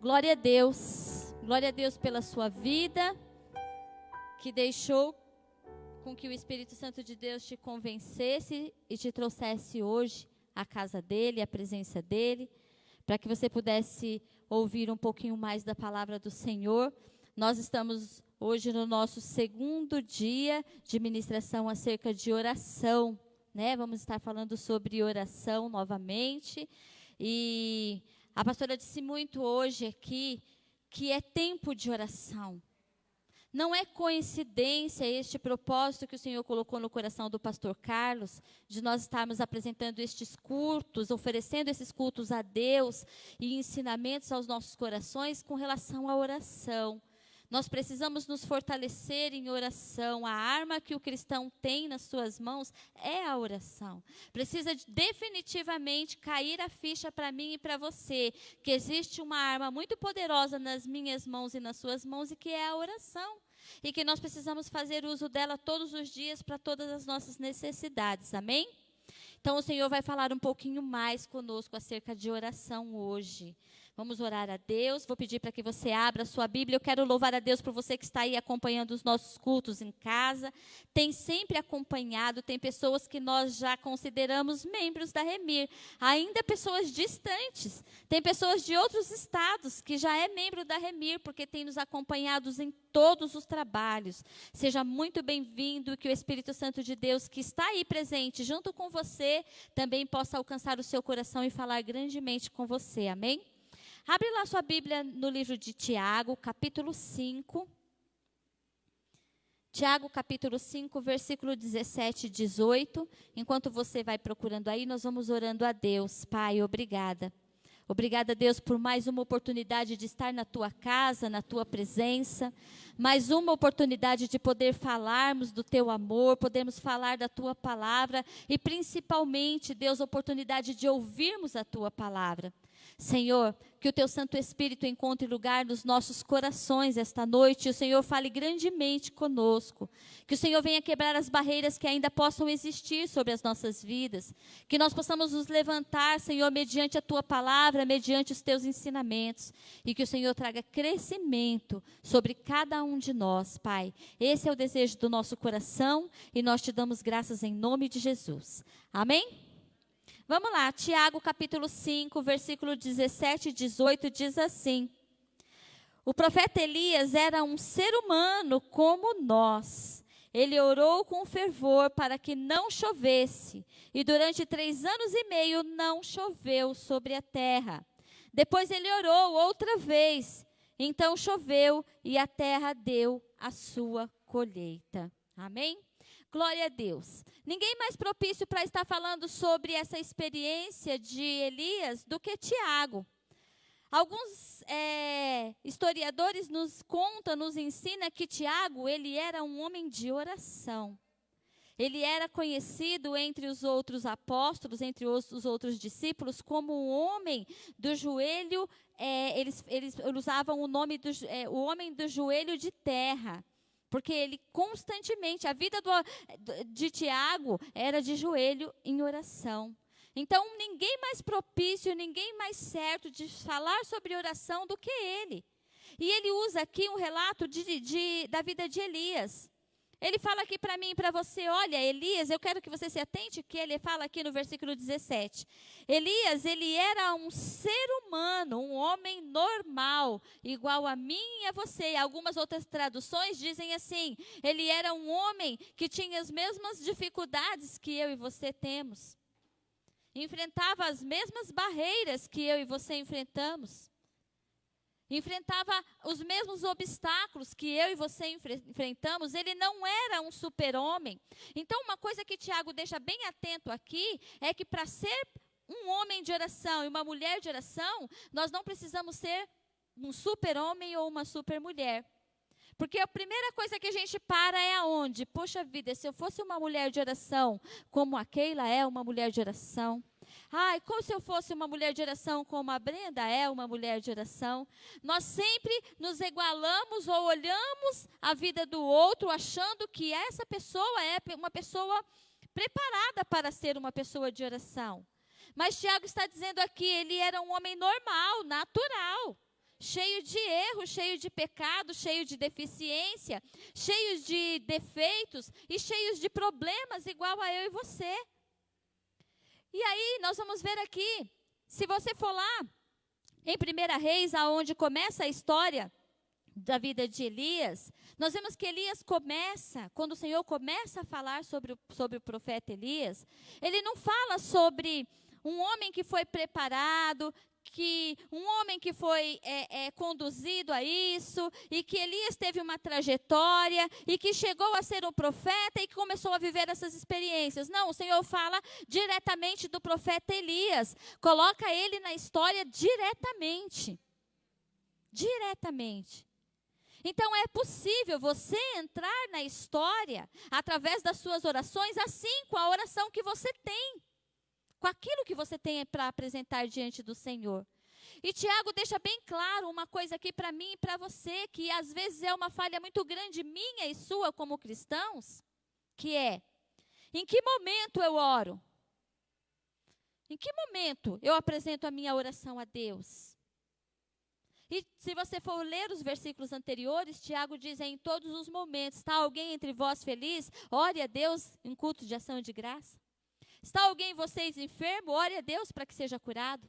Glória a Deus pela sua vida, que deixou com que o Espírito Santo de Deus te convencesse e te trouxesse hoje à casa dele, à presença dele, para que você pudesse ouvir um pouquinho mais da palavra do Senhor. Nós estamos hoje no nosso segundo dia de ministração acerca de oração, né? Vamos estar falando sobre oração novamente. E a pastora disse muito hoje aqui que é tempo de oração. Não é coincidência este propósito que o Senhor colocou no coração do pastor Carlos, de nós estarmos apresentando estes cultos, oferecendo esses cultos a Deus e ensinamentos aos nossos corações com relação à oração. Nós precisamos nos fortalecer em oração. A arma que o cristão tem nas suas mãos é a oração. Precisa definitivamente cair a ficha para mim e para você, que existe uma arma muito poderosa nas minhas mãos e nas suas mãos, e que é a oração. E que nós precisamos fazer uso dela todos os dias para todas as nossas necessidades. Amém? Então o Senhor vai falar um pouquinho mais conosco acerca de oração hoje. Vamos orar a Deus. Vou pedir para que você abra a sua Bíblia. Eu quero louvar a Deus por você que está aí acompanhando os nossos cultos em casa. Tem sempre acompanhado, tem pessoas que nós já consideramos membros da Remir. Ainda pessoas distantes. Tem pessoas de outros estados que já é membro da Remir, porque tem nos acompanhado em todos os trabalhos. Seja muito bem-vindo, que o Espírito Santo de Deus que está aí presente junto com você, também possa alcançar o seu coração e falar grandemente com você. Amém? Abre lá sua Bíblia no livro de Tiago, capítulo 5. Tiago, capítulo 5, versículo 17 e 18. Enquanto você vai procurando aí, nós vamos orando a Deus. Pai, obrigada. Obrigada, Deus, por mais uma oportunidade de estar na tua casa, na tua presença. Mais uma oportunidade de poder falarmos do teu amor, podermos falar da tua palavra. E principalmente, Deus, oportunidade de ouvirmos a tua palavra. Senhor, que o teu Santo Espírito encontre lugar nos nossos corações esta noite, e o Senhor fale grandemente conosco, que o Senhor venha quebrar as barreiras que ainda possam existir sobre as nossas vidas, que nós possamos nos levantar, Senhor, mediante a tua palavra, mediante os teus ensinamentos, e que o Senhor traga crescimento sobre cada um de nós, Pai. Esse é o desejo do nosso coração, e nós te damos graças em nome de Jesus. Amém? Vamos lá, Tiago capítulo 5, versículo 17 e 18 diz assim: o profeta Elias era um ser humano como nós. Ele orou com fervor para que não chovesse, e durante 3 anos e meio não choveu sobre a terra. Depois ele orou outra vez, então choveu e a terra deu a sua colheita. Amém? Glória a Deus. Ninguém mais propício para estar falando sobre essa experiência de Elias do que Tiago. Alguns historiadores nos contam, nos ensinam que Tiago, ele era um homem de oração. Ele era conhecido entre os outros apóstolos, entre os outros discípulos, como o homem do joelho, eles usavam o nome o homem do joelho de terra. Porque ele constantemente, a vida de Tiago era de joelho em oração. Então, ninguém mais propício, ninguém mais certo de falar sobre oração do que ele. E ele usa aqui um relato da vida de Elias. Ele fala aqui para mim e para você, olha, Elias, eu quero que você se atente, que ele fala aqui no versículo 17. Elias, ele era um ser humano, um homem normal, igual a mim e a você. Algumas outras traduções dizem assim, ele era um homem que tinha as mesmas dificuldades que eu e você temos. Enfrentava as mesmas barreiras que eu e você enfrentamos. Enfrentava os mesmos obstáculos que eu e você enfrentamos. Ele não era um super-homem. Então, uma coisa que Tiago deixa bem atento aqui é que para ser um homem de oração e uma mulher de oração, nós não precisamos ser um super-homem ou uma super-mulher. Porque a primeira coisa que a gente para é aonde? Poxa vida, se eu fosse uma mulher de oração, como a Keila é uma mulher de oração. Ai, como se eu fosse uma mulher de oração como a Brenda é uma mulher de oração. Nós sempre nos igualamos ou olhamos a vida do outro achando que essa pessoa é uma pessoa preparada para ser uma pessoa de oração. Mas Tiago está dizendo aqui, ele era um homem normal, natural. cheio de erro, cheio de pecado, cheio de deficiência, cheios de defeitos e cheios de problemas, igual a eu e você. E aí, nós vamos ver aqui, se você for lá, em 1 Reis, aonde começa a história da vida de Elias, nós vemos que Elias começa, quando o Senhor começa a falar sobre o profeta Elias, ele não fala sobre um homem que foi preparado, um homem que foi conduzido a isso, e que Elias teve uma trajetória, e que chegou a ser um profeta, e que começou a viver essas experiências. Não, o Senhor fala diretamente do profeta Elias, coloca ele na história diretamente. Diretamente. Então, é possível você entrar na história através das suas orações, assim com a oração que você tem, com aquilo que você tem para apresentar diante do Senhor. E Tiago deixa bem claro uma coisa aqui para mim e para você, que às vezes é uma falha muito grande minha e sua como cristãos, que é, em que momento eu oro? Em que momento eu apresento a minha oração a Deus? E se você for ler os versículos anteriores, Tiago diz, em todos os momentos, está alguém entre vós feliz? Ore a Deus em culto de ação de graça. Está alguém vocês enfermo? Ore a Deus para que seja curado.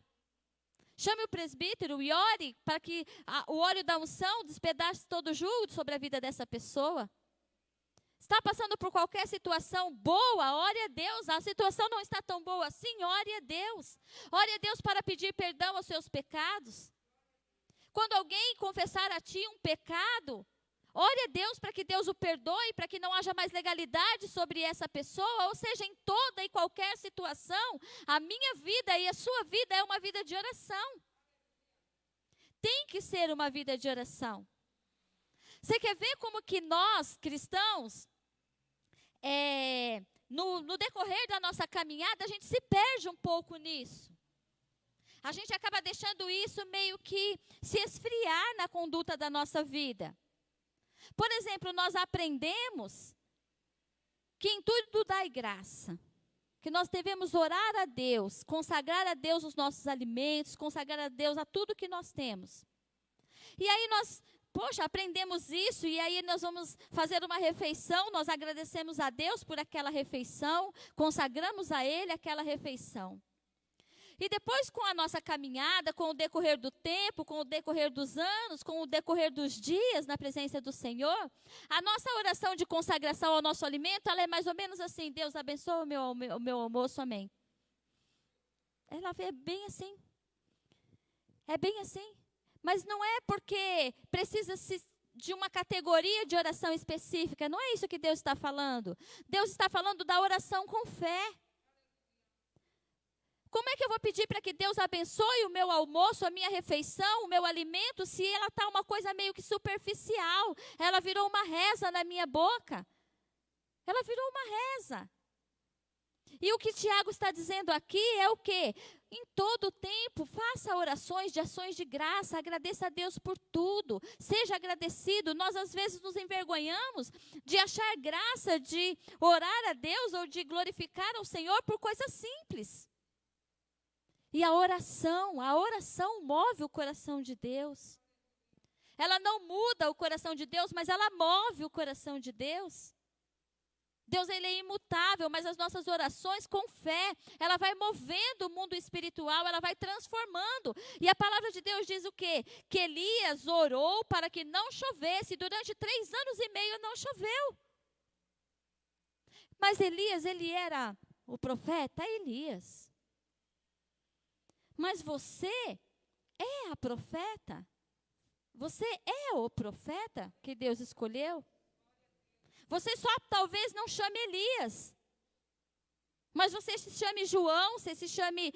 Chame o presbítero e ore para que o óleo da unção despedace todo o jugo sobre a vida dessa pessoa. Está passando por qualquer situação boa, ore a Deus. A situação não está tão boa assim, ore a Deus. Ore a Deus para pedir perdão aos seus pecados. Quando alguém confessar a ti um pecado, ore a Deus para que Deus o perdoe, para que não haja mais legalidade sobre essa pessoa. Ou seja, em toda e qualquer situação, a minha vida e a sua vida é uma vida de oração. Tem que ser uma vida de oração. Você quer ver como que nós, cristãos, no decorrer da nossa caminhada, a gente se perde um pouco nisso. A gente acaba deixando isso meio que se esfriar na conduta da nossa vida. Por exemplo, nós aprendemos que em tudo dai graça. Que nós devemos orar a Deus, consagrar a Deus os nossos alimentos, consagrar a Deus a tudo que nós temos. E aí nós, aprendemos isso, e aí nós vamos fazer uma refeição, nós agradecemos a Deus por aquela refeição, consagramos a Ele aquela refeição. E depois, com a nossa caminhada, com o decorrer do tempo, com o decorrer dos anos, com o decorrer dos dias na presença do Senhor, a nossa oração de consagração ao nosso alimento, ela é mais ou menos assim: Deus abençoa o meu almoço, amém. Ela é bem assim. É bem assim. Mas não é porque precisa-se de uma categoria de oração específica. Não é isso que Deus está falando. Deus está falando da oração com fé. Como é que eu vou pedir para que Deus abençoe o meu almoço, a minha refeição, o meu alimento, se ela está uma coisa meio que superficial? Ela virou uma reza na minha boca. Ela virou uma reza. E o que Tiago está dizendo aqui é o quê? Em todo o tempo, faça orações de ações de graça, agradeça a Deus por tudo, seja agradecido. Nós às vezes nos envergonhamos de achar graça, de orar a Deus ou de glorificar ao Senhor por coisas simples. E a oração move o coração de Deus. Ela não muda o coração de Deus, mas ela move o coração de Deus. Deus, ele é imutável, mas as nossas orações com fé, ela vai movendo o mundo espiritual, ela vai transformando. E a palavra de Deus diz o quê? Que Elias orou para que não chovesse. Durante 3 anos e meio não choveu. Mas Elias, ele era o profeta Elias. Mas você é a profeta? Você é o profeta que Deus escolheu? Você só talvez não chame Elias. Mas você se chame João, você se chame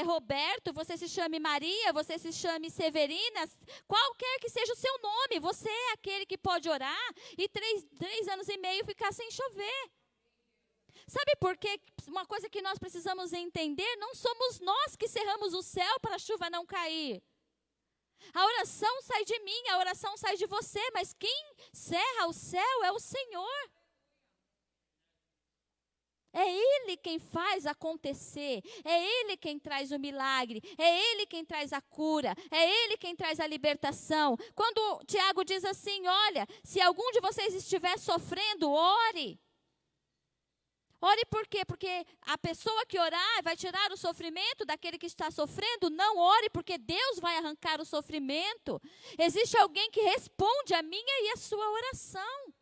Roberto, você se chame Maria, você se chame Severina, qualquer que seja o seu nome, você é aquele que pode orar e 3 anos e meio ficar sem chover. Sabe por quê? Uma coisa que nós precisamos entender, não somos nós que cerramos o céu para a chuva não cair. A oração sai de mim, a oração sai de você, mas quem cerra o céu é o Senhor. É Ele quem faz acontecer, é Ele quem traz o milagre, é Ele quem traz a cura, é Ele quem traz a libertação. Quando Tiago diz assim, olha, se algum de vocês estiver sofrendo, ore. Ore por quê? Porque a pessoa que orar vai tirar o sofrimento daquele que está sofrendo. Não ore, porque Deus vai arrancar o sofrimento. Existe alguém que responde a minha e a sua oração.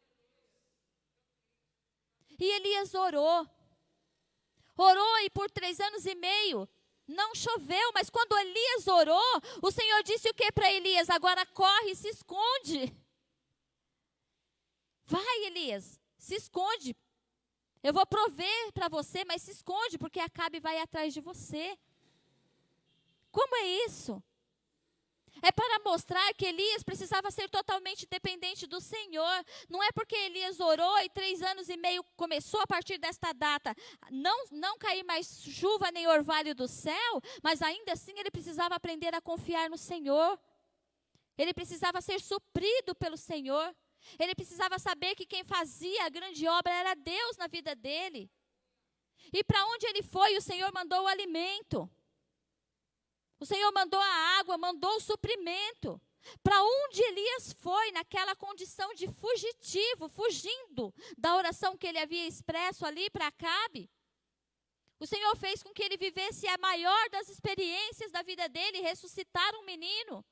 E Elias orou. Orou e por 3 anos e meio não choveu. Mas quando Elias orou, o Senhor disse o que para Elias? Agora corre e se esconde. Vai, Elias, se esconde. Eu vou prover para você, mas se esconde, porque Acabe vai atrás de você. Como é isso? É para mostrar que Elias precisava ser totalmente dependente do Senhor. Não é porque Elias orou e 3 anos e meio começou a partir desta data não cair mais chuva nem orvalho do céu, mas ainda assim ele precisava aprender a confiar no Senhor. Ele precisava ser suprido pelo Senhor. Ele precisava saber que quem fazia a grande obra era Deus na vida dele. E para onde ele foi, o Senhor mandou o alimento. O Senhor mandou a água, mandou o suprimento. Para onde Elias foi, naquela condição de fugitivo, fugindo da oração que ele havia expresso ali para Acabe, o Senhor fez com que ele vivesse a maior das experiências da vida dele, ressuscitar um menino.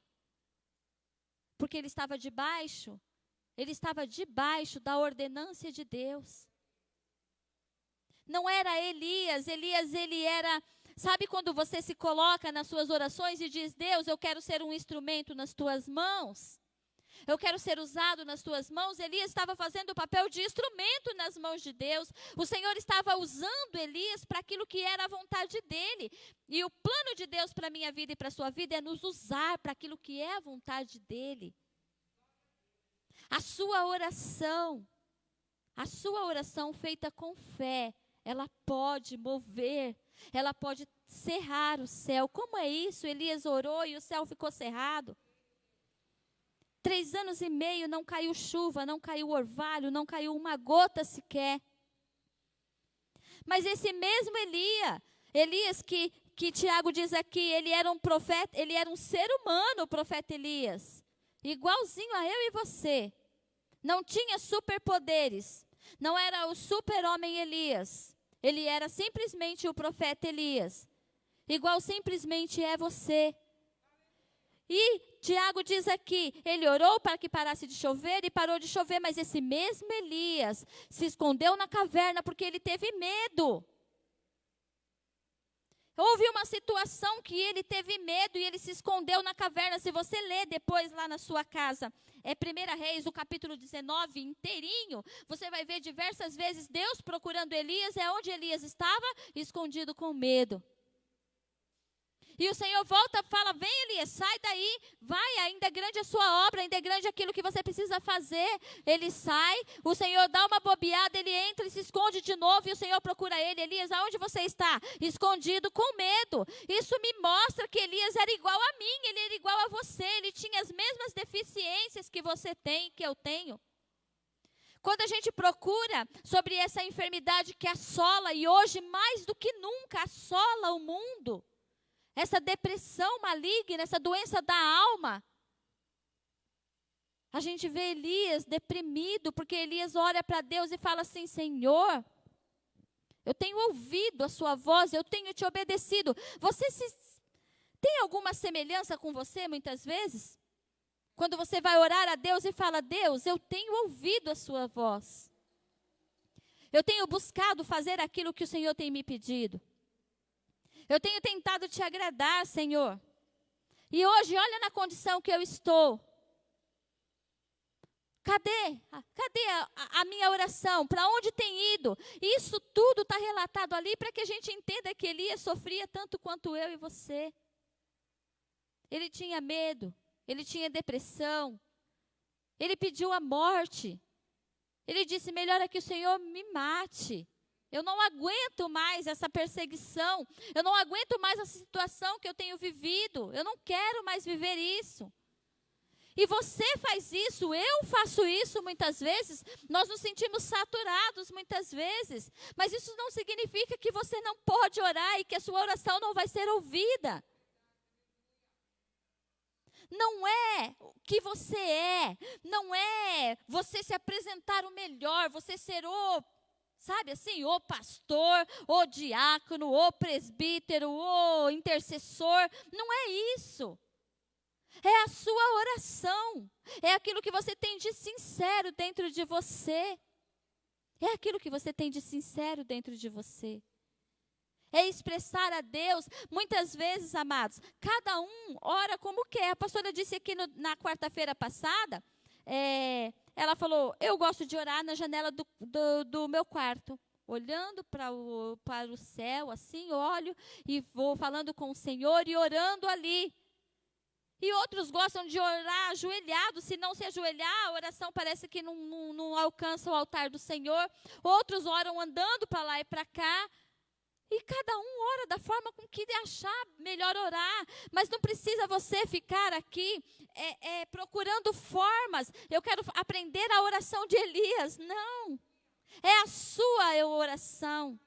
Porque ele estava debaixo da ordenância de Deus. Não era Elias, ele era... Sabe quando você se coloca nas suas orações e diz, Deus, eu quero ser um instrumento nas tuas mãos. Eu quero ser usado nas tuas mãos. Elias estava fazendo o papel de instrumento nas mãos de Deus. O Senhor estava usando Elias para aquilo que era a vontade dele. E o plano de Deus para a minha vida e para a sua vida é nos usar para aquilo que é a vontade dele. A sua oração feita com fé, ela pode mover, ela pode cerrar o céu. Como é isso? Elias orou e o céu ficou cerrado. 3 anos e meio não caiu chuva, não caiu orvalho, não caiu uma gota sequer. Mas esse mesmo Elias que Tiago diz aqui, ele era um profeta, ele era um ser humano, o profeta Elias. Igualzinho a eu e você. Não tinha superpoderes. Não era o super-homem Elias. Ele era simplesmente o profeta Elias. Igual simplesmente é você. E Tiago diz aqui, ele orou para que parasse de chover e parou de chover. Mas esse mesmo Elias se escondeu na caverna porque ele teve medo. Houve uma situação que ele teve medo e ele se escondeu na caverna. Se você ler depois lá na sua casa, 1 Reis, o capítulo 19 inteirinho, você vai ver diversas vezes Deus procurando Elias. É onde Elias estava? Escondido com medo. E o Senhor volta e fala, vem Elias, sai daí, vai, ainda é grande a sua obra, ainda é grande aquilo que você precisa fazer. Ele sai, o Senhor dá uma bobeada, ele entra e se esconde de novo, e o Senhor procura ele. Elias, aonde você está? Escondido com medo. Isso me mostra que Elias era igual a mim, ele era igual a você, ele tinha as mesmas deficiências que você tem, que eu tenho. Quando a gente procura sobre essa enfermidade que assola, e hoje mais do que nunca assola o mundo, essa depressão maligna, essa doença da alma. A gente vê Elias deprimido, porque Elias olha para Deus e fala assim, Senhor, eu tenho ouvido a sua voz, eu tenho te obedecido. Tem alguma semelhança com você muitas vezes? Quando você vai orar a Deus e fala, Deus, eu tenho ouvido a sua voz. Eu tenho buscado fazer aquilo que o Senhor tem me pedido. Eu tenho tentado te agradar, Senhor. E hoje, olha na condição que eu estou. Cadê a minha oração? Para onde tem ido? Isso tudo está relatado ali para que a gente entenda que Elias sofria tanto quanto eu e você. Ele tinha medo, ele tinha depressão, ele pediu a morte. Ele disse, melhor é que o Senhor me mate. Eu não aguento mais essa perseguição. Eu não aguento mais essa situação que eu tenho vivido. Eu não quero mais viver isso. E você faz isso, eu faço isso muitas vezes, nós nos sentimos saturados muitas vezes, mas isso não significa que você não pode orar e que a sua oração não vai ser ouvida. Não é o que você é, não é você se apresentar o melhor, você ser sabe assim, o pastor, o diácono, o presbítero, o intercessor, não é isso. É a sua oração, é aquilo que você tem de sincero dentro de você. É aquilo que você tem de sincero dentro de você. É expressar a Deus. Muitas vezes, amados, cada um ora como quer. A pastora disse aqui na quarta-feira passada, ela falou, eu gosto de orar na janela do meu quarto. Olhando para o céu, assim, olho e vou falando com o Senhor e orando ali. E outros gostam de orar ajoelhado, se não se ajoelhar, a oração parece que não alcança o altar do Senhor. Outros oram andando para lá e para cá. E cada um ora da forma com que achar melhor orar. Mas não precisa você ficar aqui procurando formas. Eu quero aprender a oração de Elias. Não. É a sua oração.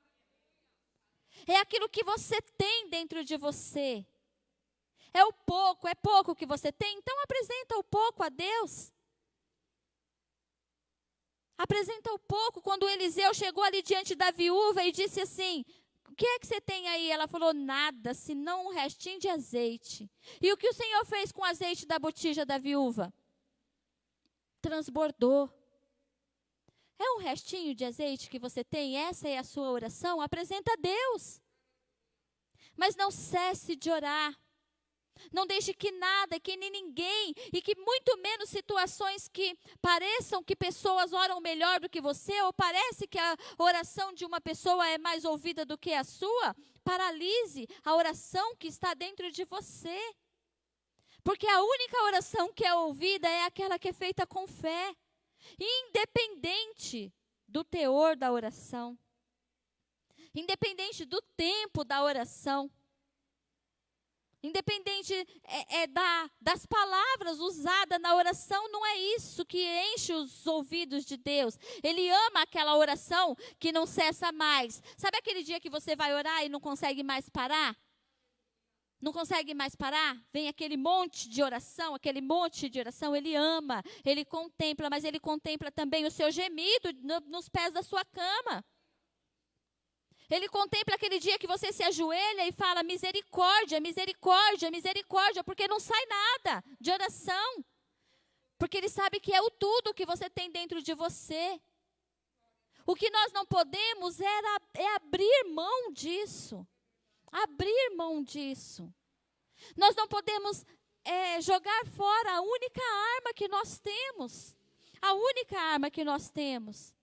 É aquilo que você tem dentro de você. É pouco que você tem, então apresenta o pouco a Deus. Apresenta o pouco. Quando Eliseu chegou ali diante da viúva e disse assim, o que é que você tem aí? Ela falou, nada, senão um restinho de azeite. E o que o Senhor fez com o azeite da botija da viúva? Transbordou. É um restinho de azeite que você tem? Essa é a sua oração? Apresenta a Deus. Mas não cesse de orar. Não deixe que nada, que nem ninguém, e que muito menos situações que pareçam que pessoas oram melhor do que você, ou parece que a oração de uma pessoa é mais ouvida do que a sua, paralise a oração que está dentro de você. Porque a única oração que é ouvida é aquela que é feita com fé, independente do teor da oração, independente do tempo da oração. Independente das palavras usadas na oração, não é isso que enche os ouvidos de Deus. Ele ama aquela oração que não cessa mais. Sabe aquele dia que você vai orar e não consegue mais parar? Não consegue mais parar? Vem aquele monte de oração, ele ama, ele contempla, mas ele contempla também o seu gemido nos pés da sua cama. Ele contempla aquele dia que você se ajoelha e fala misericórdia, misericórdia, misericórdia, porque não sai nada de oração. Porque ele sabe que é o tudo que você tem dentro de você. O que nós não podemos é abrir mão disso. Abrir mão disso. Nós não podemos jogar fora a única arma que nós temos. A única arma que nós temos.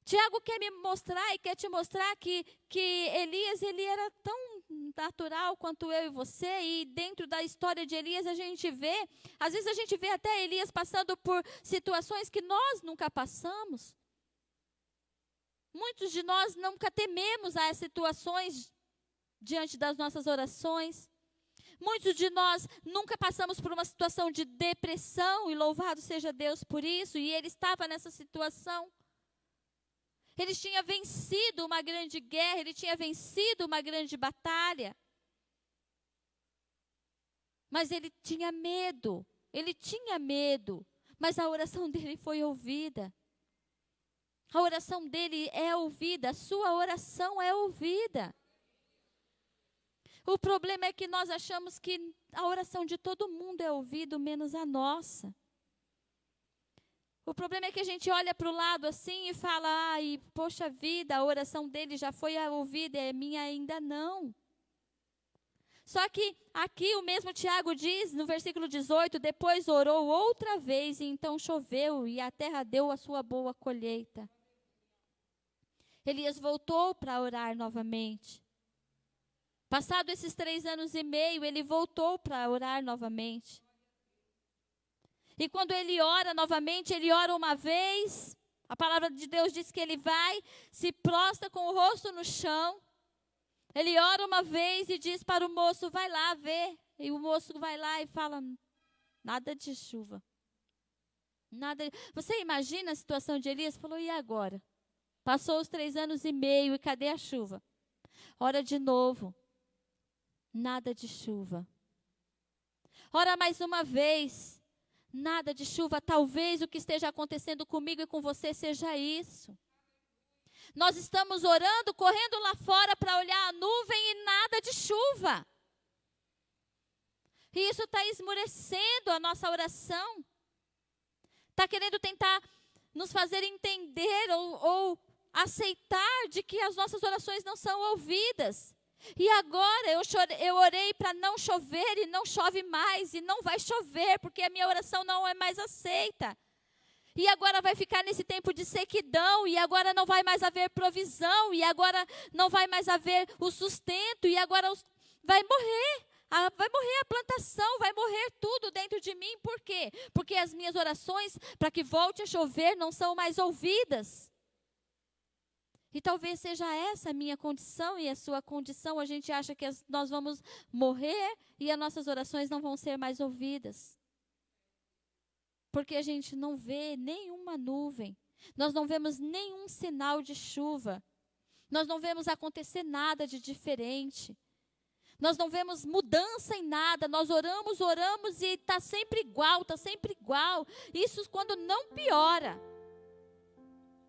Tiago quer me mostrar e quer te mostrar que Elias, ele era tão natural quanto eu e você, e dentro da história de Elias às vezes a gente vê até Elias passando por situações que nós nunca passamos. Muitos de nós nunca tememos as situações diante das nossas orações. Muitos de nós nunca passamos por uma situação de depressão, e louvado seja Deus por isso, e ele estava nessa situação. Ele tinha vencido uma grande guerra, ele tinha vencido uma grande batalha. Mas ele tinha medo, mas a oração dele foi ouvida. A oração dele é ouvida, a sua oração é ouvida. O problema é que nós achamos que a oração de todo mundo é ouvida, menos a nossa. O problema é que a gente olha para o lado assim e fala, poxa vida, a oração dele já foi ouvida, a minha ainda não. Só que aqui o mesmo Tiago diz, no versículo 18, depois orou outra vez e então choveu e a terra deu a sua boa colheita. Elias voltou para orar novamente. Passado esses 3 anos e meio, ele voltou para orar novamente. E quando ele ora novamente, ele ora uma vez. A palavra de Deus diz que ele vai, se prostra com o rosto no chão. Ele ora uma vez e diz para o moço, vai lá ver. E o moço vai lá e fala, Nada de chuva. Nada. Você imagina a situação de Elias? Falou, e agora? Passou os 3 anos e meio e cadê a chuva? Ora de novo. Nada de chuva. Ora mais uma vez. Nada de chuva. Talvez o que esteja acontecendo comigo e com você seja isso. Nós estamos orando, correndo lá fora para olhar a nuvem e nada de chuva. E isso está esmurecendo a nossa oração. Está querendo tentar nos fazer entender ou aceitar de que as nossas orações não são ouvidas. E agora eu orei para não chover e não chove mais. E não vai chover porque a minha oração não é mais aceita. E agora vai ficar nesse tempo de sequidão, e agora não vai mais haver provisão, e agora não vai mais haver o sustento, e agora vai morrer a plantação, vai morrer tudo dentro de mim. Por quê? Porque as minhas orações para que volte a chover não são mais ouvidas. E talvez seja essa a minha condição e a sua condição. A gente acha que nós vamos morrer e as nossas orações não vão ser mais ouvidas. Porque a gente não vê nenhuma nuvem, nós não vemos nenhum sinal de chuva, nós não vemos acontecer nada de diferente, nós não vemos mudança em nada, nós oramos e está sempre igual, Isso quando não piora.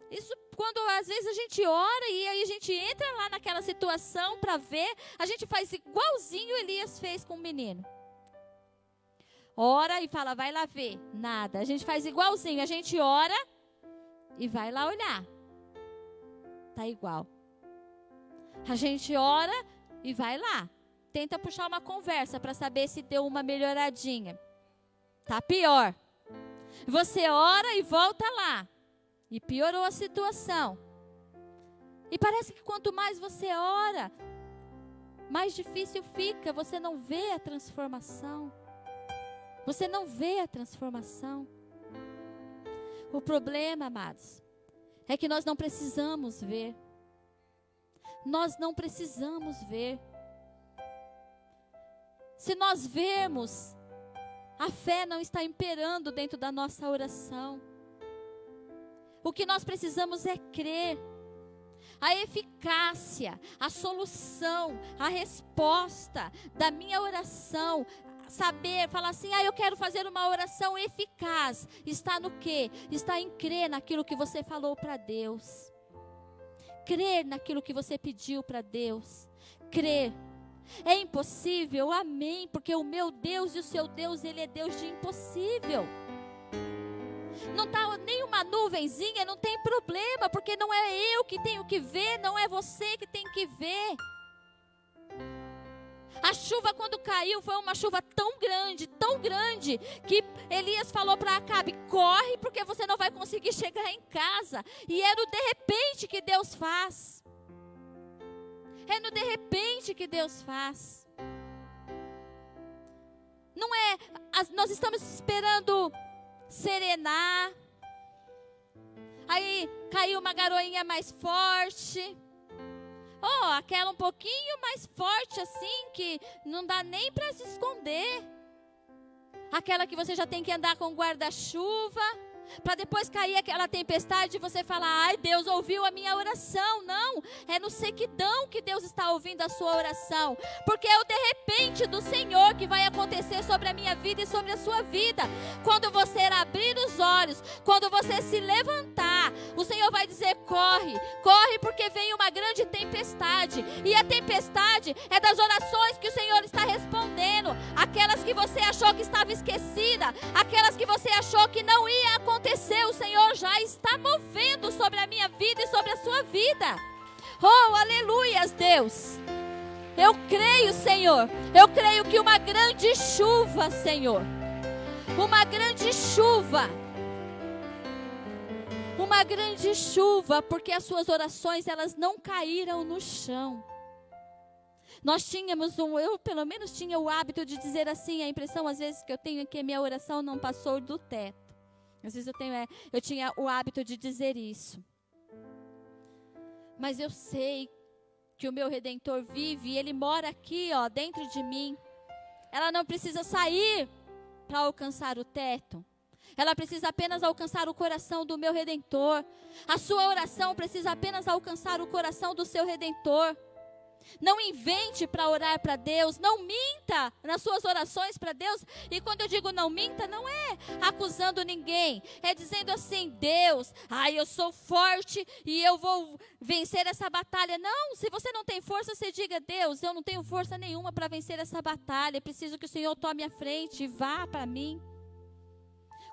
Isso quando às vezes a gente ora e aí a gente entra lá naquela situação para ver, a gente faz igualzinho Elias fez com o menino. Ora e fala, vai lá ver. Nada. A gente faz igualzinho. A gente ora e vai lá olhar. Tá igual. A gente ora e vai lá. Tenta puxar uma conversa para saber se deu uma melhoradinha. Tá pior. Você ora e volta lá. E piorou a situação. E parece que quanto mais você ora, mais difícil fica. Você não vê a transformação. Você não vê a transformação. O problema, amados, é que nós não precisamos ver. Nós não precisamos ver. Se nós vermos, a fé não está imperando dentro da nossa oração. O que nós precisamos é crer. A eficácia, a solução, a resposta da minha oração, saber, falar assim, eu quero fazer uma oração eficaz. Está no quê? Está em crer naquilo que você falou para Deus. Crer naquilo que você pediu para Deus. Crer. É impossível? Amém. Porque o meu Deus e o seu Deus, Ele é Deus de impossível. Não está nenhuma nuvenzinha, não tem problema. Porque não é eu que tenho que ver, não é você que tem que ver. A chuva quando caiu foi uma chuva tão grande, que Elias falou para Acabe, corre porque você não vai conseguir chegar em casa. E é no de repente que Deus faz. É no de repente que Deus faz. Não é, nós estamos esperando serenar. Aí caiu uma garoinha mais forte. Aquela um pouquinho mais forte assim, que não dá nem para se esconder. Aquela que você já tem que andar com guarda-chuva, para depois cair aquela tempestade e você falar, ai, Deus ouviu a minha oração. Não, é no sequidão que Deus está ouvindo a sua oração. Porque é o de repente do Senhor que vai acontecer sobre a minha vida e sobre a sua vida. Quando você abrir os olhos, quando você se levantar, o Senhor vai dizer, corre, corre porque vem uma grande tempestade. E a tempestade é das orações que o Senhor está respondendo. Aquelas que você achou que estava esquecida, aquelas que você achou que não ia acontecer, o Senhor já está movendo sobre a minha vida e sobre a sua vida. Oh, aleluias, Deus. Eu creio, Senhor. Eu creio que uma grande chuva, Senhor. Uma grande chuva. Uma grande chuva, porque as suas orações, elas não caíram no chão. Nós tínhamos eu pelo menos tinha o hábito de dizer assim, a impressão às vezes que eu tenho é que a minha oração não passou do teto. Às vezes eu tinha o hábito de dizer isso. Mas eu sei que o meu Redentor vive e Ele mora aqui, dentro de mim. Ela não precisa sair para alcançar o teto. Ela precisa apenas alcançar o coração do meu Redentor. A sua oração precisa apenas alcançar o coração do seu Redentor. Não invente para orar para Deus, não minta nas suas orações para Deus. E quando eu digo não minta, não é acusando ninguém, é dizendo assim: Deus, eu sou forte e eu vou vencer essa batalha. Não, se você não tem força, você diga: Deus, eu não tenho força nenhuma para vencer essa batalha, preciso que o Senhor tome a frente e vá para mim.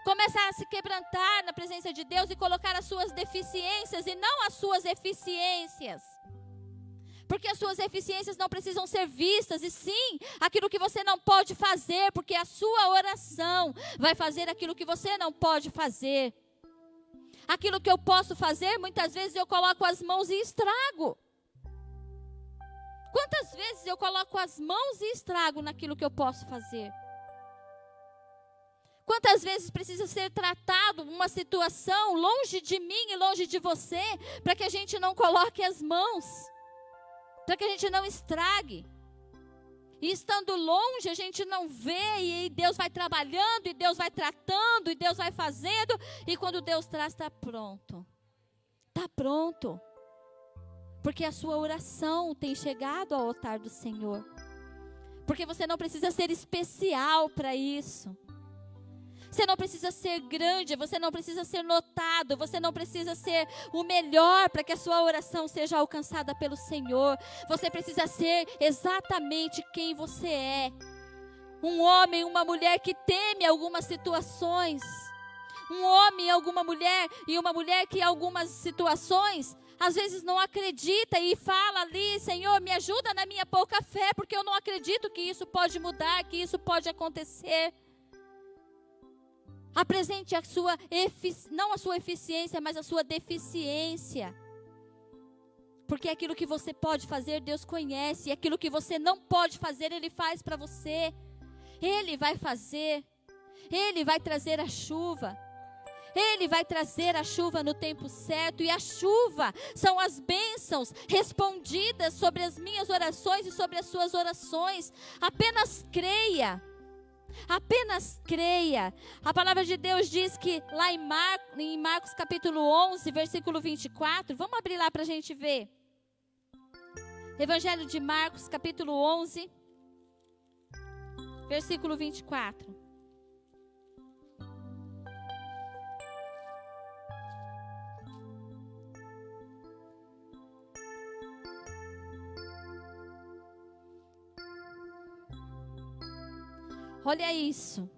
Começar a se quebrantar na presença de Deus e colocar as suas deficiências e não as suas eficiências. Porque as suas eficiências não precisam ser vistas, e sim, aquilo que você não pode fazer, porque a sua oração vai fazer aquilo que você não pode fazer. Aquilo que eu posso fazer, muitas vezes eu coloco as mãos e estrago. Quantas vezes eu coloco as mãos e estrago naquilo que eu posso fazer? Quantas vezes precisa ser tratado uma situação longe de mim e longe de você, para que a gente não coloque as mãos? Para que a gente não estrague. E estando longe, a gente não vê, e Deus vai trabalhando, e Deus vai tratando, e Deus vai fazendo, e quando Deus traz, está pronto. Está pronto. Porque a sua oração tem chegado ao altar do Senhor. Porque você não precisa ser especial para isso. Você não precisa ser grande, você não precisa ser notado, você não precisa ser o melhor para que a sua oração seja alcançada pelo Senhor. Você precisa ser exatamente quem você é. Um homem, uma mulher que teme algumas situações. Um homem, alguma mulher e uma mulher que em algumas situações, às vezes não acredita e fala ali: Senhor, me ajuda na minha pouca fé, porque eu não acredito que isso pode mudar, que isso pode acontecer. Apresente não a sua eficiência, mas a sua deficiência. Porque aquilo que você pode fazer, Deus conhece. E aquilo que você não pode fazer, Ele faz para você. Ele vai fazer. Ele vai trazer a chuva. Ele vai trazer a chuva no tempo certo. E a chuva são as bênçãos respondidas sobre as minhas orações e sobre as suas orações. Apenas creia. Apenas creia. A palavra de Deus diz que lá em Marcos capítulo 11, versículo 24. Vamos abrir lá para a gente ver. Evangelho de Marcos capítulo 11, versículo 24. Olha isso.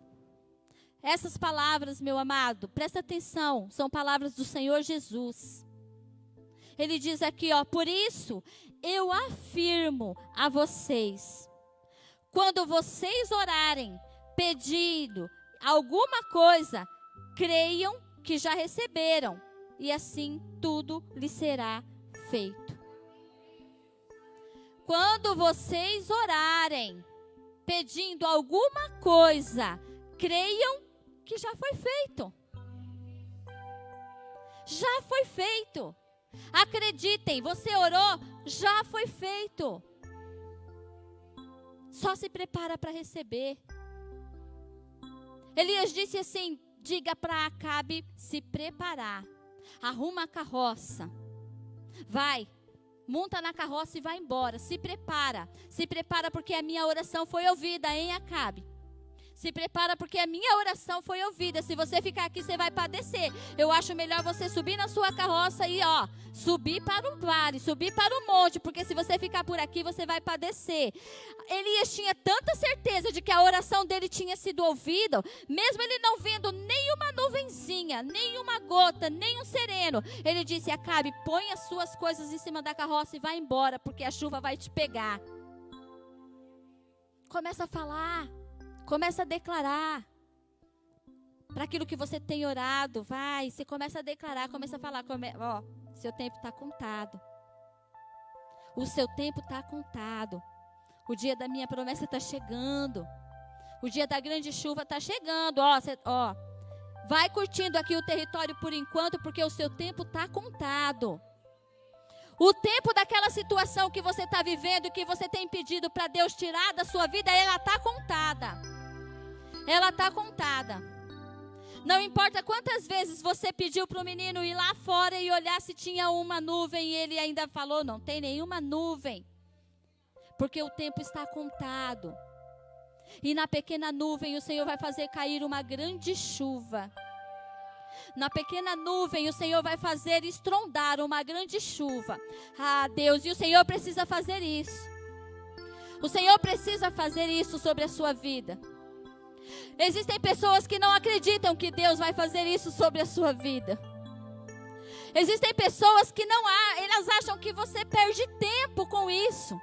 Essas palavras, meu amado, presta atenção, são palavras do Senhor Jesus. Ele diz aqui, por isso eu afirmo a vocês, quando vocês orarem, pedindo alguma coisa, creiam que já receberam, e assim tudo lhes será feito. Quando vocês orarem, pedindo alguma coisa, creiam que já foi feito. Já foi feito. Acreditem, você orou, já foi feito. Só se prepara para receber. Elias disse assim: diga para Acabe se preparar. Arruma a carroça. Vai. Monta na carroça e vai embora. Se prepara. Se prepara porque a minha oração foi ouvida, hein, Acabe? Se prepara porque a minha oração foi ouvida. Se você ficar aqui, você vai padecer. Eu acho melhor você subir na sua carroça e, subir para o vale, subir para o monte. Porque se você ficar por aqui, você vai padecer. Elias tinha tanta certeza de que a oração dele tinha sido ouvida, mesmo ele não vendo nenhuma nuvenzinha, nenhuma gota, nem um sereno. Ele disse: Acabe, põe as suas coisas em cima da carroça e vai embora, porque a chuva vai te pegar. Começa a falar. Começa a declarar. Para aquilo que você tem orado, vai. Você começa a declarar, começa a falar. Seu tempo está contado. O seu tempo está contado. O dia da minha promessa está chegando. O dia da grande chuva está chegando. Vai curtindo aqui o território por enquanto, porque o seu tempo está contado. O tempo daquela situação que você está vivendo e que você tem pedido para Deus tirar da sua vida, ela está contada. ela está contada. Não importa quantas vezes você pediu para o menino ir lá fora e olhar se tinha uma nuvem, e ele ainda falou, não tem nenhuma nuvem. Porque o tempo está contado. E na pequena nuvem o Senhor vai fazer cair uma grande chuva. Na pequena nuvem o Senhor vai fazer estrondar uma grande chuva. Ah, Deus, e o Senhor precisa fazer isso. O Senhor precisa fazer isso sobre a sua vida. Existem pessoas que não acreditam que Deus vai fazer isso sobre a sua vida. Existem pessoas que elas acham que você perde tempo com isso.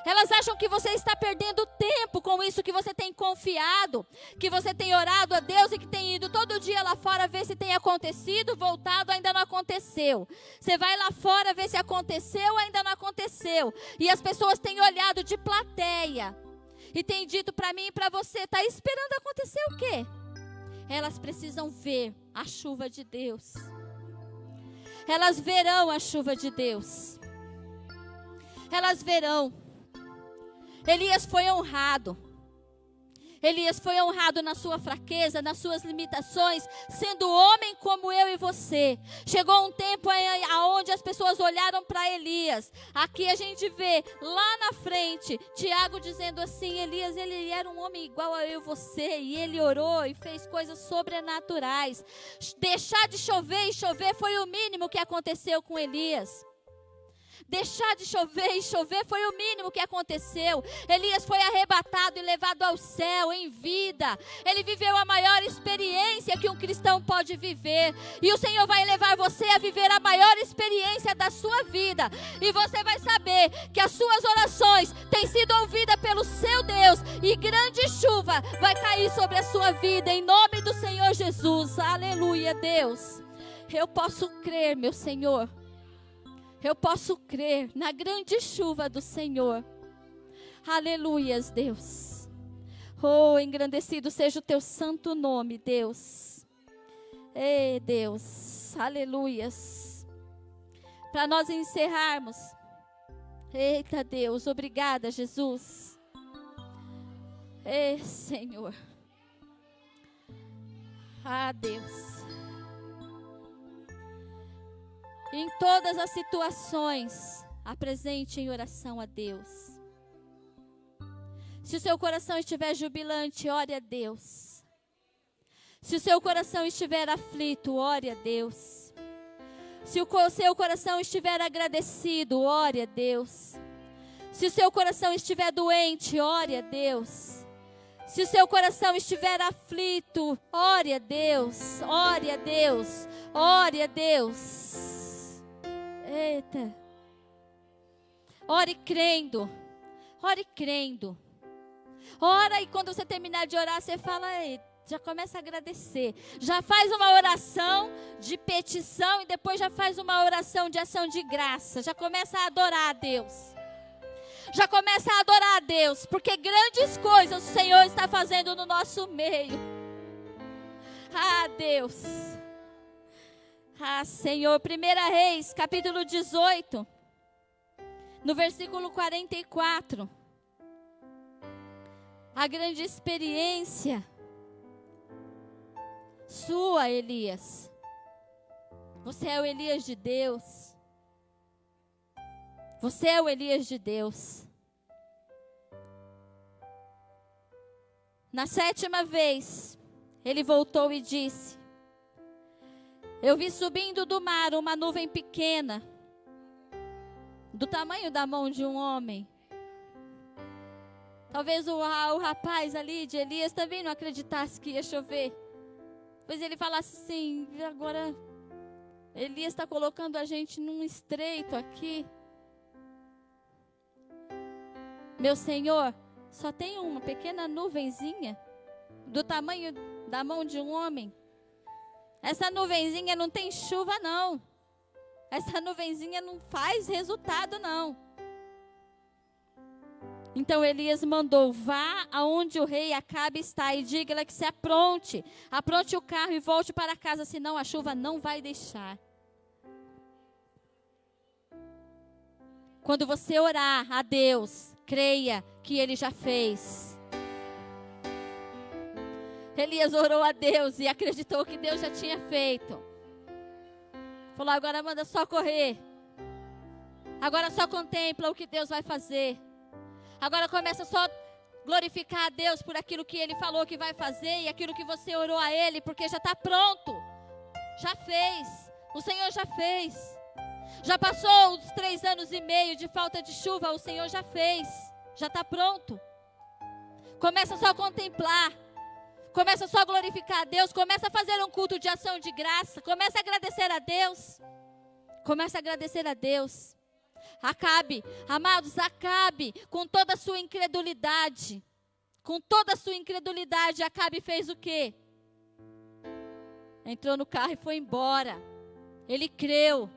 Elas acham que você está perdendo tempo com isso, que você tem confiado, que você tem orado a Deus e que tem ido todo dia lá fora ver se tem acontecido, voltado, ainda não aconteceu. Você vai lá fora ver se aconteceu, ainda não aconteceu. E as pessoas têm olhado de plateia e têm dito para mim e para você, está esperando acontecer o quê? Elas precisam ver a chuva de Deus. Elas verão a chuva de Deus. Elas verão. Elias foi honrado. Elias foi honrado na sua fraqueza, nas suas limitações, sendo homem como eu e você. Chegou um tempo onde as pessoas olharam para Elias. Aqui a gente vê, lá na frente, Tiago dizendo assim, Elias, ele era um homem igual a eu e você, e ele orou e fez coisas sobrenaturais. Deixar de chover e chover foi o mínimo que aconteceu com Elias. Deixar de chover e chover foi o mínimo que aconteceu. Elias foi arrebatado e levado ao céu em vida. Ele viveu a maior experiência que um cristão pode viver. E o Senhor vai levar você a viver a maior experiência da sua vida. E você vai saber que as suas orações têm sido ouvidas pelo seu Deus. E grande chuva vai cair sobre a sua vida. Em nome do Senhor Jesus. Aleluia, Deus. Eu posso crer, meu Senhor. Eu posso crer na grande chuva do Senhor. Aleluias, Deus. Oh, engrandecido seja o teu santo nome, Deus. Ei, Deus. Aleluias. Para nós encerrarmos. Eita, Deus. Obrigada, Jesus. Ei, Senhor. Ah, Deus. Em todas as situações, apresente em oração a Deus. Se o seu coração estiver jubilante, ore a Deus. Se o seu coração estiver aflito, ore a Deus. Se o seu coração estiver agradecido, ore a Deus. Se o seu coração estiver doente, ore a Deus. Se o seu coração estiver aflito, ore a Deus. Ore a Deus. Ore a Deus. Eita. Ore crendo. Ore crendo. Ora e quando você terminar de orar, você fala, já começa a agradecer. Já faz uma oração de petição e depois já faz uma oração de ação de graça. Já começa a adorar a Deus. Já começa a adorar a Deus, porque grandes coisas o Senhor está fazendo no nosso meio. Ah, Deus. Ah, Senhor, 1 Reis, capítulo 18, no versículo 44. A grande experiência sua, Elias. Você é o Elias de Deus. Você é o Elias de Deus. Na 7ª vez, ele voltou e disse: eu vi subindo do mar uma nuvem pequena, do tamanho da mão de um homem. Talvez o rapaz ali de Elias também não acreditasse que ia chover. Pois ele falasse assim, agora Elias está colocando a gente num estreito aqui. Meu Senhor, só tem uma pequena nuvenzinha, do tamanho da mão de um homem. Essa nuvenzinha não tem chuva, não. Essa nuvenzinha não faz resultado, não. Então Elias mandou, vá aonde o rei Acabe está e diga-lhe que se apronte. Apronte o carro e volte para casa, senão a chuva não vai deixar. Quando você orar a Deus, creia que Ele já fez. Elias orou a Deus e acreditou que Deus já tinha feito. Falou, agora manda só correr. Agora só contempla o que Deus vai fazer. Agora começa só a glorificar a Deus por aquilo que Ele falou que vai fazer e aquilo que você orou a Ele, porque já está pronto. Já fez. O Senhor já fez. Já passou os 3 anos e meio de falta de chuva, o Senhor já fez. Já está pronto. Começa só a contemplar. Começa só a glorificar a Deus. Começa a fazer um culto de ação de graça. Começa a agradecer a Deus. Começa a agradecer a Deus. Acabe, amados, Acabe, com toda a sua incredulidade. Com toda a sua incredulidade, Acabe fez o quê? Entrou no carro e foi embora. Ele creu.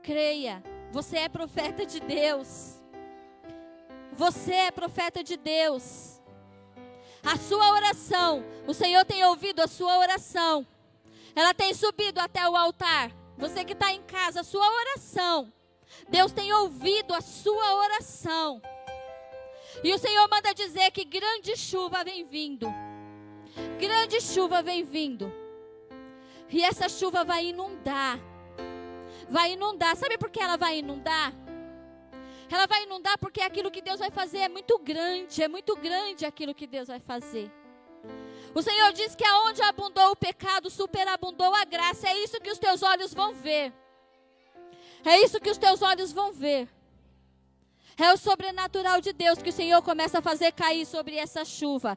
Creia, você é profeta de Deus. Você é profeta de Deus. A sua oração, o Senhor tem ouvido a sua oração. Ela tem subido até o altar. Você que está em casa, a sua oração. Deus tem ouvido a sua oração. E o Senhor manda dizer que grande chuva vem vindo. Grande chuva vem vindo. E essa chuva vai inundar. Vai inundar. Sabe por que ela vai inundar? Ela vai inundar porque aquilo que Deus vai fazer é muito grande. É muito grande aquilo que Deus vai fazer. O Senhor diz que aonde abundou o pecado, superabundou a graça. É isso que os teus olhos vão ver. É isso que os teus olhos vão ver. É o sobrenatural de Deus que o Senhor começa a fazer cair sobre essa chuva.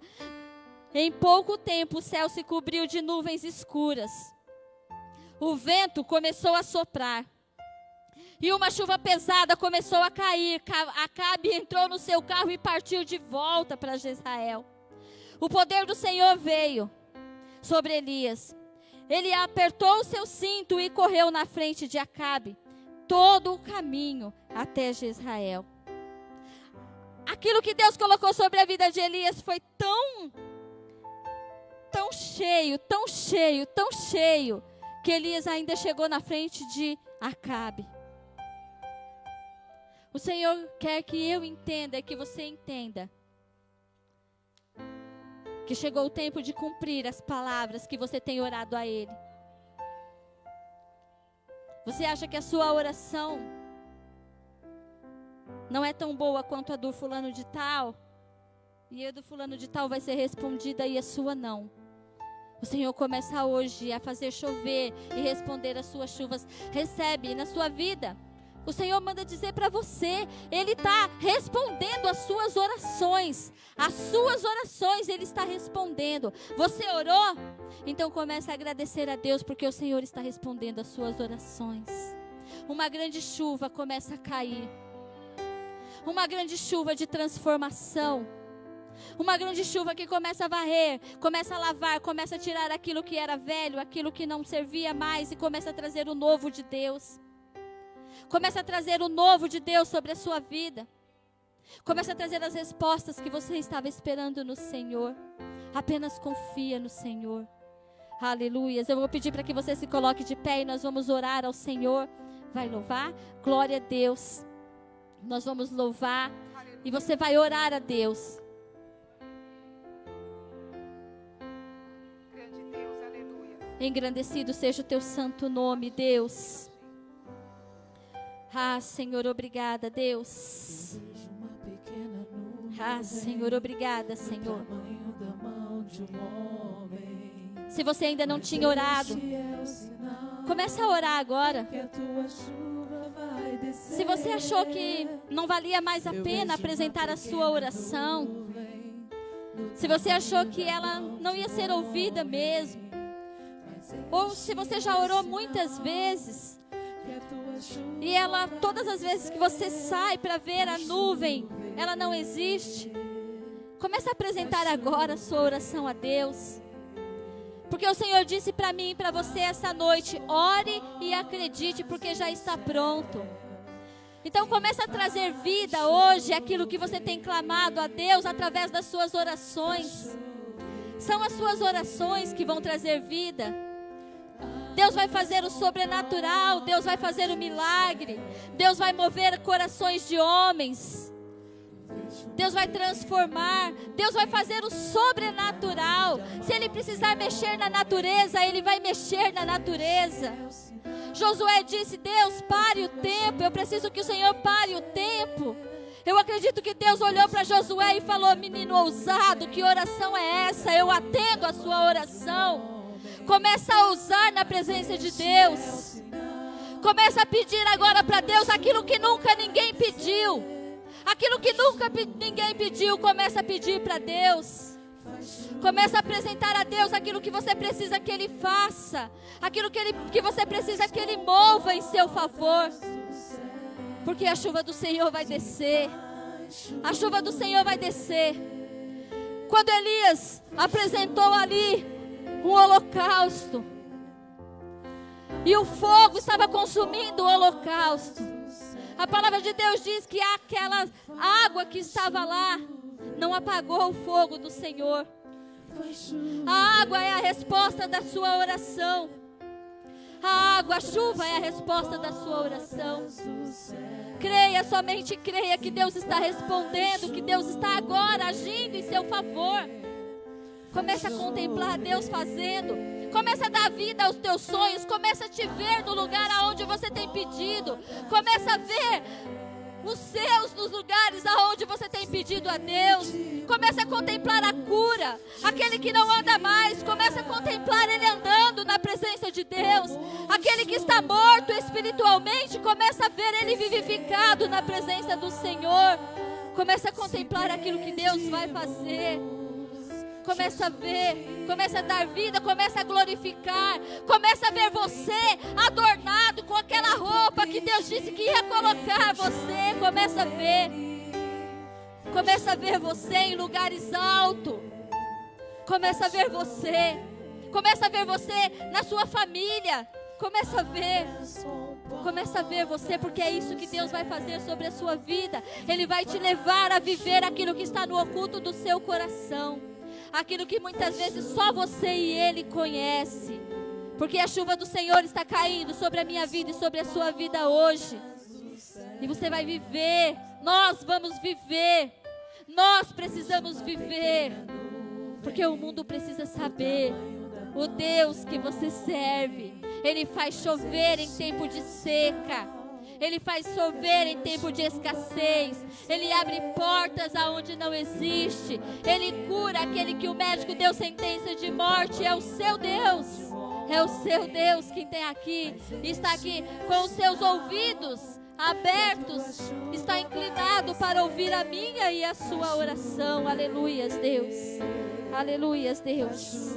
Em pouco tempo o céu se cobriu de nuvens escuras. O vento começou a soprar. E uma chuva pesada começou a cair. Acabe entrou no seu carro e partiu de volta para Jezreel. O poder do Senhor veio sobre Elias. Ele apertou o seu cinto e correu na frente de Acabe todo o caminho até Jezreel. Aquilo que Deus colocou sobre a vida de Elias foi tão cheio, tão cheio, tão cheio, que Elias ainda chegou na frente de Acabe. O Senhor quer que eu entenda e que você entenda que chegou o tempo de cumprir as palavras que você tem orado a Ele. Você acha que a sua oração não é tão boa quanto a do fulano de tal? E a do fulano de tal vai ser respondida e a sua não. O Senhor começa hoje a fazer chover e responder as suas chuvas. Recebe na sua vida. O Senhor manda dizer para você, Ele está respondendo as suas orações. As suas orações Ele está respondendo. Você orou? Então comece a agradecer a Deus, porque o Senhor está respondendo as suas orações. Uma grande chuva começa a cair. Uma grande chuva de transformação. Uma grande chuva que começa a varrer, começa a lavar, começa a tirar aquilo que era velho, aquilo que não servia mais e começa a trazer o novo de Deus. Começa a trazer o novo de Deus sobre a sua vida. Começa a trazer as respostas que você estava esperando no Senhor. Apenas confia no Senhor. Aleluias. Eu vou pedir para que você se coloque de pé e nós vamos orar ao Senhor. Vai louvar? Glória a Deus. Nós vamos louvar e você vai orar a Deus. Grande Deus, aleluia. Engrandecido seja o teu santo nome, Deus. Ah, Senhor, obrigada, Deus. Ah, Senhor, obrigada, Senhor. Se você ainda não tinha orado, comece a orar agora. Se você achou que não valia mais a pena apresentar a sua oração, se você achou que ela não ia ser ouvida mesmo, ou se você já orou muitas vezes, e ela, todas as vezes que você sai para ver a nuvem, ela não existe, comece a apresentar agora a sua oração a Deus. Porque o Senhor disse para mim e para você essa noite, ore e acredite, porque já está pronto. Então comece a trazer vida hoje, aquilo que você tem clamado a Deus através das suas orações. São as suas orações que vão trazer vida. Deus vai fazer o sobrenatural, Deus vai fazer o milagre, Deus vai mover corações de homens. Deus vai transformar, Deus vai fazer o sobrenatural. Se Ele precisar mexer na natureza, Ele vai mexer na natureza. Josué disse: Deus, pare o tempo, eu preciso que o Senhor pare o tempo. Eu acredito que Deus olhou para Josué e falou: menino ousado, que oração é essa? Eu atendo a sua oração. Começa a ousar na presença de Deus. Começa a pedir agora para Deus aquilo que nunca ninguém pediu. Aquilo que nunca ninguém pediu, começa a pedir para Deus. Começa a apresentar a Deus aquilo que você precisa que Ele faça. Aquilo que você precisa que Ele mova em seu favor. Porque a chuva do Senhor vai descer. A chuva do Senhor vai descer. Quando Elias apresentou ali um holocausto, e o fogo estava consumindo o holocausto, a palavra de Deus diz que aquela água que estava lá não apagou o fogo do Senhor. A água é a resposta da sua oração. A água, a chuva é a resposta da sua oração. Creia, somente creia que Deus está respondendo, que Deus está agora agindo em seu favor. Comece a contemplar Deus fazendo. Comece a dar vida aos teus sonhos. Comece a te ver no lugar aonde você tem pedido. Comece a ver os seus nos lugares aonde você tem pedido a Deus. Comece a contemplar a cura. Aquele que não anda mais, comece a contemplar ele andando na presença de Deus. Aquele que está morto espiritualmente, comece a ver ele vivificado na presença do Senhor. Comece a contemplar aquilo que Deus vai fazer. Começa a ver, começa a dar vida, começa a glorificar. Começa a ver você adornado com aquela roupa que Deus disse que ia colocar você. Começa a ver. Começa a ver você em lugares altos. Começa a ver você. Começa a ver você na sua família. Começa a ver. Começa a ver você, porque é isso que Deus vai fazer sobre a sua vida. Ele vai te levar a viver aquilo que está no oculto do seu coração. Aquilo que muitas vezes só você e Ele conhece. Porque a chuva do Senhor está caindo sobre a minha vida e sobre a sua vida hoje. E você vai viver. Nós vamos viver. Nós precisamos viver. Porque o mundo precisa saber o Deus que você serve. Ele faz chover em tempo de seca. Ele faz chover em tempo de escassez. Ele abre portas aonde não existe. Ele cura aquele que o médico deu sentença de morte. É o seu Deus. É o seu Deus que tem aqui. Está aqui com os seus ouvidos abertos. Está inclinado para ouvir a minha e a sua oração. Aleluias, Deus. Aleluias, Deus.